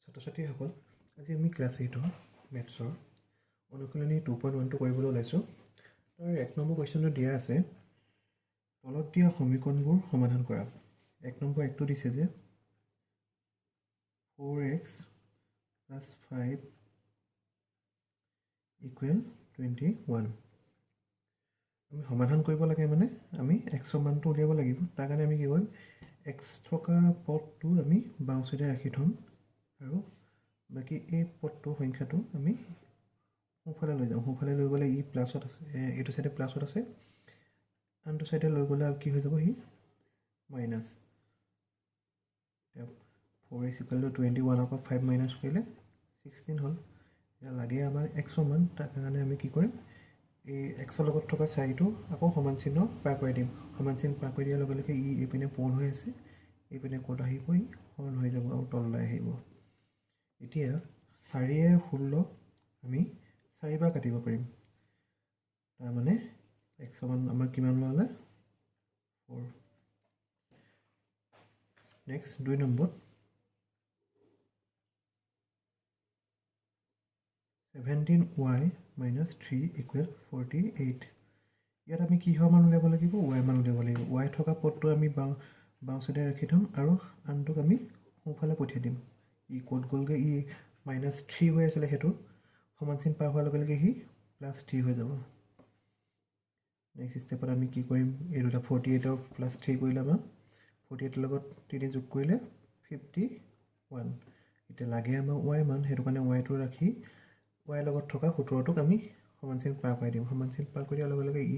ছাত্ৰ-ছাত্ৰীসকল আজি আমি ক্লাছ 8 মেথছৰ অনুশীলনী 2.1 কৰিবলৈ ওলাইছোঁ। তাৰ 1 নম্বৰ কুৱেশ্যনটো দিয়া আছে, তলত দিয়া সমীকৰণবোৰ সমাধান কৰা। 1 নম্বৰ একটো দিছে যে 4x + 5 = 21। আমি সমাধান কৰিব লাগে মানে আমি x মানটো উলিয়াব লাগিব। তাৰ কাৰণে আমি কি কৰিম, x থকা পদটো আমি বাওঁ চাইডে ৰাখি থ'ম আৰু বাকি এই পদটো সংখ্যাটো আমি সোঁফালে লৈ যাম। সোঁফালে লৈ গ'লে ই প্লাছত আছে, এইটো চাইডে প্লাছত আছে, আনটো চাইডে লৈ গ'লে কি হৈ যাব, ই মাইনাছ। 4x = 21 পৰা 5 মাইনাছ কৰিলে 16 হ'ল। এতিয়া লাগে আমাৰ x মান, তাৰ কাৰণে আমি কি কৰিম, এই x লগত থকা চাৰিটো আকৌ সমান চিহ্ন পাৰ কৰি দিম। সমান চিহ্ন পাৰ কৰি দিয়াৰ লগে লগে ই এইপিনে পূৰণ হৈ আছে, এইপিনে ক'ত আহিব, ই হৰণ হৈ যাব আৰু তললৈ আহিব। এতিয়া 4 16 আমি 4 বাৰ কাটিব পাৰিম। তাৰমানে x মান আমাৰ কিমান ওলালে, 4। Next 2 number, 17y - 3 = 48। ইয়াত আমি কিহৰ মান উলিয়াব লাগিব, y মান উলিয়াব লাগিব। y থকা পদটো আমি বাওঁ চাইডে ৰাখি থ'ম আৰু আনটোক আমি সোঁফালে পঠিয়াই দিম। ই ক'ত গ'লগৈ, ই -3 হৈ আছিলে, সেইটো সমান চিন পাৰ হোৱাৰ লগে লগে সি +3 হৈ যাব। নেক্সট ষ্টেপত আমি কি কৰিম, এই দুটা 48ৰ +3 কৰিলে আমাৰ 48ৰ লগত 3 যোগ কৰিলে 51। এতিয়া লাগে আমাৰ y মান, সেইটো কাৰণে yটো ৰাখি y লগত থকা 17টোক আমি সমান চিন পাৰ কৰি দিম। সমান চিন পাৰ কৰি দিয়াৰ লগে লগে ই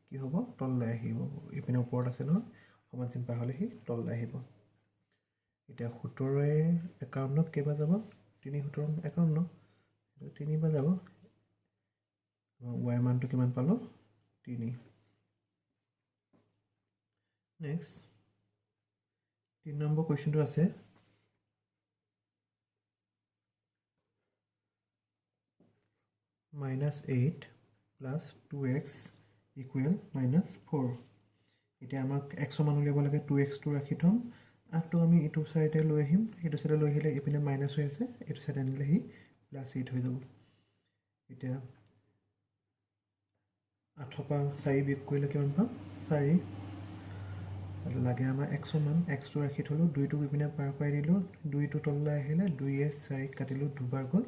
কি হ'ব, তললৈ আহিব। ইপিনে ওপৰত আছে নহয়, সমান চিন পাৰ হ'লে সি তললৈ আহিব। এতিয়া 17 51 কেইবাৰ যাব, 3 17 51, 3 বাৰ যাব। y মানটো কিমান পালোঁ, 3। নেক্সট 3 নম্বৰ কুৱেশ্যনটো আছে, -8 + 2x = -4। এতিয়া আমাক x মান উলিয়াব লাগে, 2xটো ৰাখি থ'ম, 8টো আমি এইটো চাইডে লৈ আহিম, এইটো চাইডে লৈ আহিলে এইপিনে মাইনাছ হৈ আছে, এইটো চাইডে আনিলে সি +8 হৈ যাব। এতিয়া 8 পৰা 4 বিয়োগ কৰিলে কিমান পাম, 4। লাগে আমাৰ x মান, xটো ৰাখি থ'লোঁ, 2টো ইপিনে পাৰ কৰাই দিলোঁ, 2টো তললৈ আহিলে, 2য়ে 4ক কাটিলোঁ, দুবাৰ গ'ল।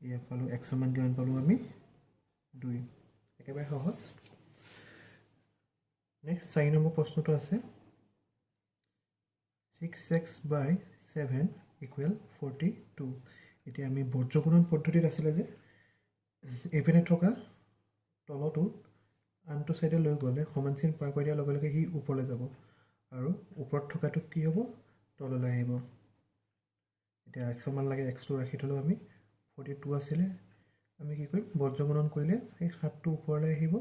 ইয়াত পালোঁ x মান কিমান পালোঁ আমি, 2। একেবাৰে সহজ। নেক্সট 4 নম্বৰ প্ৰশ্নটো আছে, 6x / 7 = 42। এতিয়া আমি বৰ্জগুণন পদ্ধতিত আছিলে যে এইপিনে থকা তলটো আনটো চাইডে লৈ গ'লে সমান চিন পাৰ কৰি দিয়াৰ লগে লগে সি ওপৰলৈ যাব আৰু ওপৰত থকাটো কি হ'ব, তললৈ আহিব। এতিয়া x মান লাগে, xটো ৰাখি থ'লোঁ আমি, 42 আছিলে, আমি কি কৰিম, বৰ্জগুণন কৰিলে সেই 7টো ওপৰলৈ আহিব,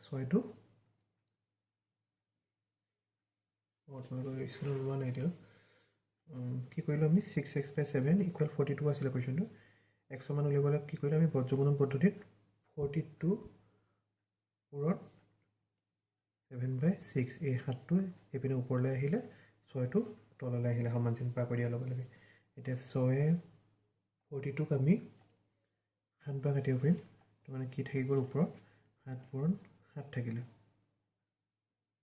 6টো স্কুলত ওলোৱা নাই এতিয়া। কি কৰিলোঁ আমি, 6x / 7 = 42 আছিলে কুৱেশ্যনটো। x মান উলিয়াবলৈ কি কৰিলোঁ আমি, বৰ্জগুণন পদ্ধতিত 42 ওপৰত 7/6, এই 7টো এইপিনে ওপৰলৈ আহিলে, 6টো তললৈ আহিলে, সমান চিন পাৰ কৰি দিয়াৰ লগে লগে। এতিয়া 6 42ক আমি 7 বাৰ কাটিব পাৰিম, তাৰমানে কি থাকি গ'ল ওপৰত, 7 পূৰণ 7 থাকিলে।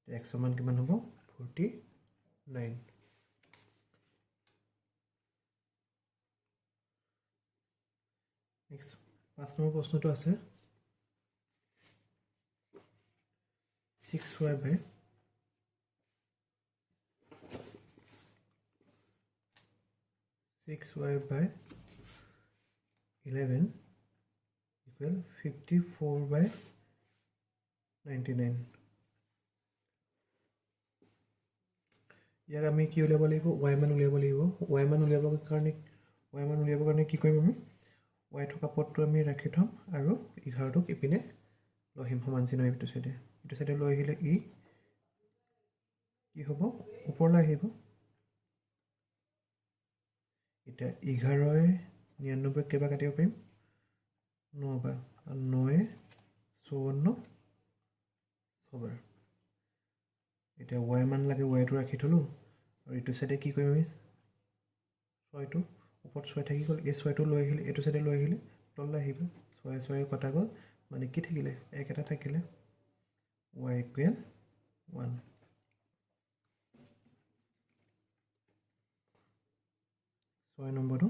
x মান কিমান হ'ব, 49। নেক্সট 5 নম্বৰ প্ৰশ্নটো আছে, 6y / 11 = 54/99। ইয়াক আমি কি উলিয়াব লাগিব, y মান উলিয়াব লাগিব। y মান উলিয়াবৰ কাৰণে কি কৰিম আমি, y থকা পদটো আমি ৰাখি থ'ম আৰু 11টোক ইপিনে লৈ আহিম, সমান চিহ্ন এইটো চাইডে লৈ আহিলে ই কি হ'ব, ওপৰলৈ আহিব। এতিয়া 11 99 কেইবাৰ কাটিব পাৰিম, 9 বাৰ, 9 54 ছবাৰ। এতিয়া y মান লাগে, yটো ৰাখি থ'লোঁ আৰু এইটো চাইডে কি কৰিম আমি, 6টো ওপৰত 6 থাকি গ'ল এই 6টো লৈ আহিলে এইটো সাইডে লৈ আহিলে তললৈ আহিব 6 6 কটা গ'ল মানে কি থাকিলে 1 এটা থাকিলে y ইকুৱেল 1 6 নম্বৰটো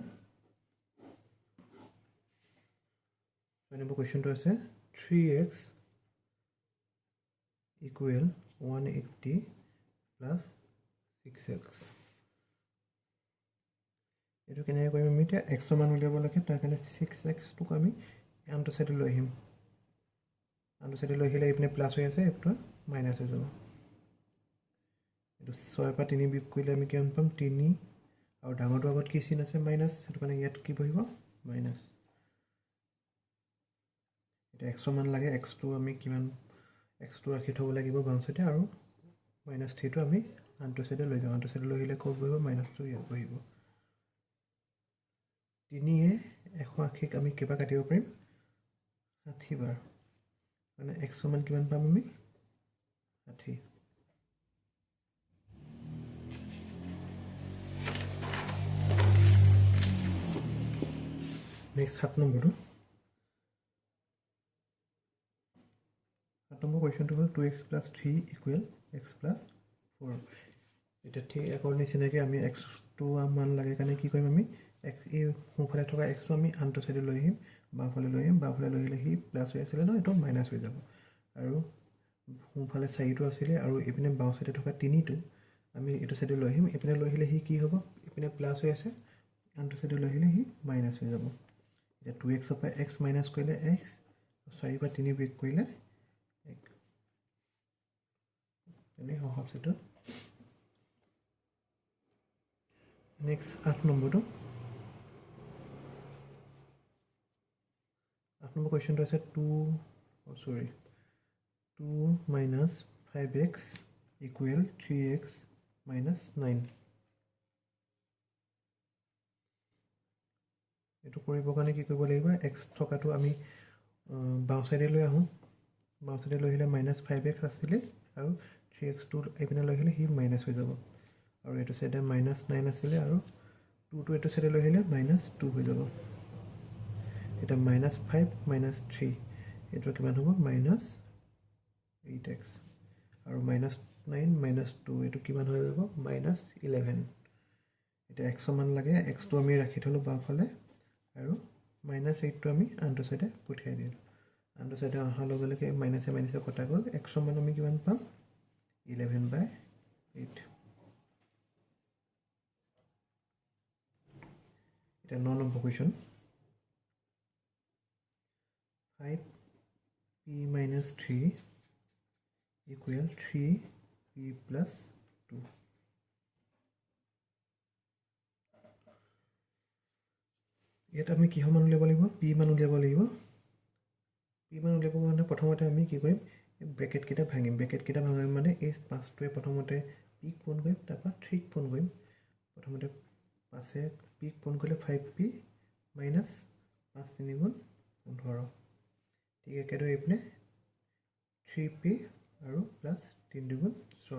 6 নম্বৰ কোৱেশ্চনটো আছে 3x equal 180 plus 6x এইটো কেনেকৈ কৰিম আমি এতিয়া x মান উলিয়াব লাগে তাৰ কাৰণে 6x টোক আমি আনটো সাইডে লৈ আহিম আনটো সাইডে লৈ আহিলে ইপিনে প্লাস হৈ আছে এইটো মাইনাস হৈ যাব এইটো 6 পৰা 3 বিয়োগ কৰিলে আমি কিমান পাম 3 আৰু ডাঙৰটো আগত কি চিন আছে মাইনাস সেইটো কাৰণে ইয়াত কি বহিব মাইনাস এটা x মান লাগে x টো আমি কিমান x টো ৰাখি থব লাগিব বাম সাইডে আৰু -3 টো আমি আনটো সাইডে লৈ যাম আনটো সাইডে লৈ আহিলে ক'ত বহিব -2 ইয়াত বহিব 3 এ 180 আমি কিবা কাটিব পাৰিম 60 বাৰ মানে x মান কিমান পাম আমি 60 নেক্সট 7 নম্বৰটো 7 নম্বৰ কোৱেশ্চনটো হ'ল 2x + 3 = x + 4 এটা ঠিক একর নিচিনাকৈ আমি x টো মান লাগে কাৰণে কি কৰিম আমি x এই সোঁফালে থকা x টো আমি আনটো সাইডে লৈ আহিম বাওঁফালে লৈ আহিলে হি প্লাস হৈ আছিল ন এটো মাইনাস হৈ যাব আৰু সোঁফালে 4 টো আছিল আৰু ইপিনে বাওঁ সাইডে থকা 3 টো আমি এটো সাইডে লৈ আহিম ইপিনে লৈ আহিলে হি কি হ'ব ইপিনে প্লাস হৈ আছে আনটো সাইডে লৈ আহিলে হি মাইনাস হৈ যাব এটা 2x পৰা x মাইনাস কৰিলে x 4 পৰা 3 বিয়োগ কৰিলে 1 এনে সহজ এটা নেক্সট 8 নম্বৰটো 8 নম্বৰ কোৱেশ্চনটো আছে 2 minus 5x equal 3x minus 9 এটো কৰিব কাৰণে কি কৰিব লাগিব x থকাটো আমি বাওঁ সাইডে লৈ আহো বাওঁ সাইডে লৈ আহিলে -5x আছিল আৰু 3x টো এপিনে লৈ আহিলে হি মাইনাস হৈ যাব আৰু এটো সাইডে -9 আছিল আৰু 2 টো এটো সাইডে লৈ আহিলে -2 হৈ যাব এটা -5 -3 এটো কিমান হ'ব -8x আৰু -9 -2 এটো কিমান হৈ যাব -11 এটা x মান লাগে x টো আমি ৰাখি থলো বাওঁফালে আৰু -8 টো আমি আনটো সাইডে পঠিয়াই দিম আনটো সাইডে অহা লগে লগে মাইনাসে মাইনাসে কটা গ'ল x মান আমি কিমান পাম 11/8 এটা 9 number question 5p minus 3 equal 3p plus 2 ইয়াত আমি কি মান উলিয়াব লাগিব p মান উলিয়াব লাগিব p মান উলিয়াব কাৰণে প্ৰথমতে আমি কি কৰিম ব্ৰেকেট কিটা ভাঙিম মানে এই 5টোৱে প্ৰথমতে p কোন কৰিম তাৰপা 3 কোন কৰিম প্ৰথমতে 5 এ p কোন কৰিলে 5p minus 5 3 গুণ 15 ঠিক একেদৰে ইপিনে 3p আৰু প্লাস 3 দুগুণ 6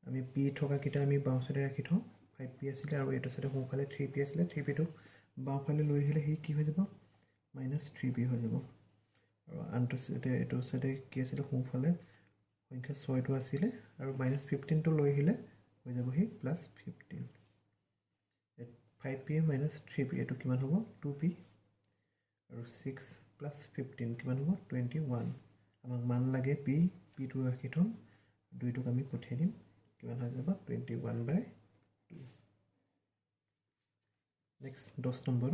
আমি p থকা কিটা আমি বাওঁ সাইডে ৰাখি থওঁ 5p আছিল আৰু এটো সাইডে সোঁফালে 3p আছিল 3p টো বাওঁফালে লৈ আহিলে হি কি হৈ যাব -3p হৈ যাব আৰু আনটো সাইডে এটো সাইডে কি আছিল সোঁফালে সংখ্যা 6 টো আছিল আৰু -15 টো লৈ আহিলে হৈ যাব হি +15 5p - 3p এটো কিমান হ'ব 2p আৰু 6 plus 15 কিমান হ'ব 21 আমাক মান লাগে p টো ৰাখি থম 2 টোক আমি পঠিয়াই দিম কিমান হৈ যাব 21/2 নেক্সট 10 নম্বৰ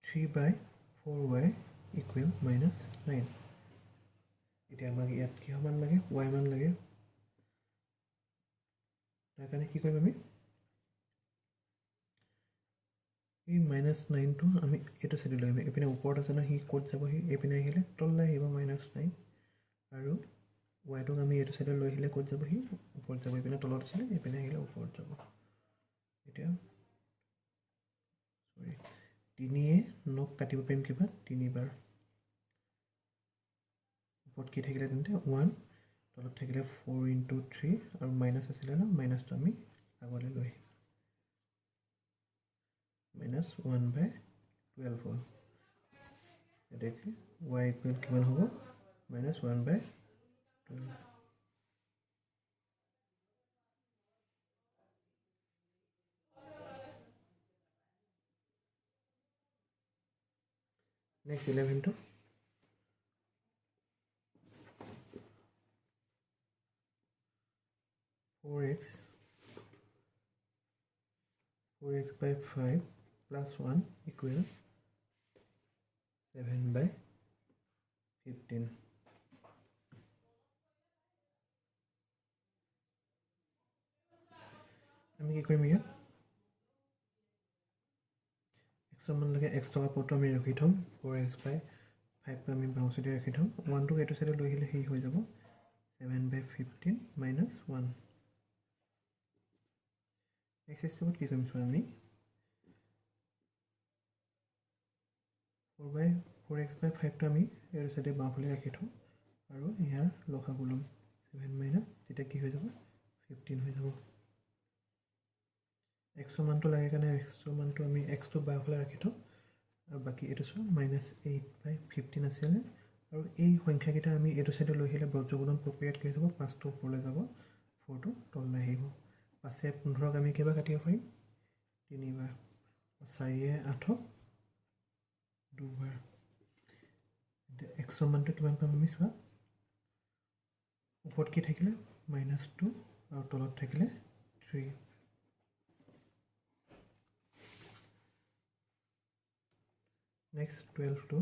3/4y equal -9 এতিয়া আমাক ইয়াত কি মান লাগে y মান লাগে তাৰ কাৰণে কি কৰিম আমি এই -9 টো আমি এটো সাইডে লৈ আহিম এপিনে ওপৰত আছে না হি কোড যাব হি এপিনে আহিলে তললৈ আহিব -9 আৰু y টোক আমি এটো সাইডে লৈ আহিলে কোড যাব হি ওপৰত যাব এপিনে তলত আছে এপিনে আহিলে ওপৰত যাব এতিয়া সৰি 3 এ 9 কাটিব পাৰিম কিবা 3 বাৰ ওপৰত কি থাকিলে তেন্তে 1 তলত থাকিলে 4 * 3 আৰু মাইনাস আছিল না মাইনাসটো আমি আগলৈ লৈ আহিম minus 1/12 হ'ল দেখি y equal কিমান হ'ব minus 1/12 next 11 to 4x by 5 plus 1 equal 7/15 আমি কি কৰিম ইয়াত x মান লাগে x টকা পটটো আমি ৰাখি থম 4x by 5 টো আমি বাওঁ সাইডে ৰাখি থম 1 টো এইটো সাইডে লৈ আহিলে হেই হৈ যাব 7/15 minus 1 next step কি কৰিম চোৱা আমি 4x by 5 টো আমি এইটো সাইডে বাওঁ ফালে ৰাখি থম আৰু ইয়াৰ লসাগু লম 7 minus তেতিয়া কি হৈ যাব 15 হৈ যাব x মানটো লাগে কাৰণে x মানটো আমি x টো বাওঁ ফালে ৰাখি থম আৰু বাকি এটো সব -8/15 আছিল আৰু এই সংখ্যা কিটা আমি এটো সাইডে লৈ আহিলে বৰ্গগুণন প্ৰক্ৰিয়াত কি হ'ব 5 টো ওপৰলৈ যাব 4 টো তললৈ আহিব 5 এ 15 আমি কিবা কাটিব পাৰিম 3 বাৰ 4 এ 8 দুবাৰ x মানটো কিমান পাম আমি চোৱা ওপৰত কি থাকিলে -2 আৰু তলত থাকিলে 3 next 12 to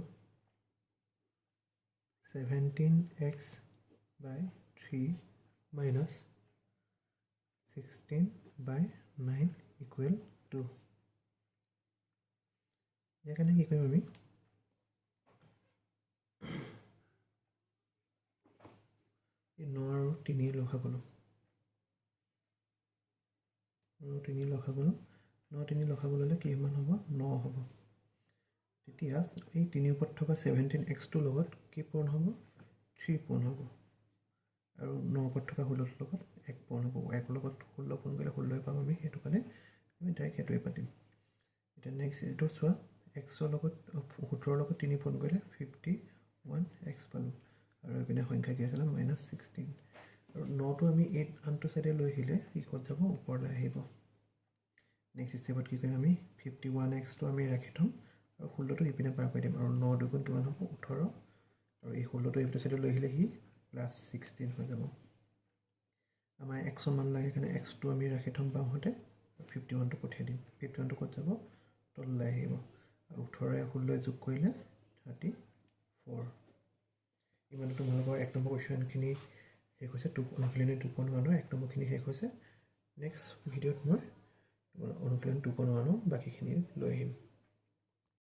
17x by 3 minus 16 by 9 equal to এখানে কি কৰিম আমি এই 9 আৰু 3 লসাগু লম 9 3 লসাগু 9 3 লসাগু ললে কি মান হ'ব 9 হ'ব তেতিয়া এই 3 ওপৰত থকা 17x টো লগত কি পূৰণ হ'ব 3 পূৰণ হ'ব আৰু 9 ওপৰত থকা 16 লগত 1 পূৰণ হ'ব 1 লগত 16 পূৰণ কৰিলে 16 পাম আমি হেতু কাৰণে আমি ডাইৰেক্ট হেতুই পাতিম এটা নেক্সট এটো চোৱা x লগত 17 লগত 3 পূৰণ কৰিলে 51x পালো আৰু এপিনে সংখ্যা কি আছিল -16 আৰু 9 টো আমি 8 আনটো সাইডে লৈ আহিলে ই কত যাব ওপৰলৈ আহিব নেক্সট স্টেপত কি কৰিম আমি 51x টো আমি ৰাখি থম আৰু 16 টো ইপিনে পাৰ কৰি দিম আৰু 9 দুগুণ কিমান হ'ব 18 আৰু এই 16 টো এইটো সাইডে লৈ আহিলে হি +16 হৈ যাব আমাৰ x মান লাগে কাৰণে x টো আমি ৰাখি থম বাওঁতে 51 টো পঠিয়াই দিম 51 টো কত যাব তললৈ আহিব আৰু 18 16 যোগ কৰিলে 34 ইমানটো তোমালোকৰ 1 নম্বৰ কোৱেশ্চন খিনি শেষ হৈছে 2.1 2.1 1 নম্বৰ খিনি শেষ হৈছে নেক্সট ভিডিঅ'ত মই অনুশীলন 2.1 বাকিখিনি লৈ আহিম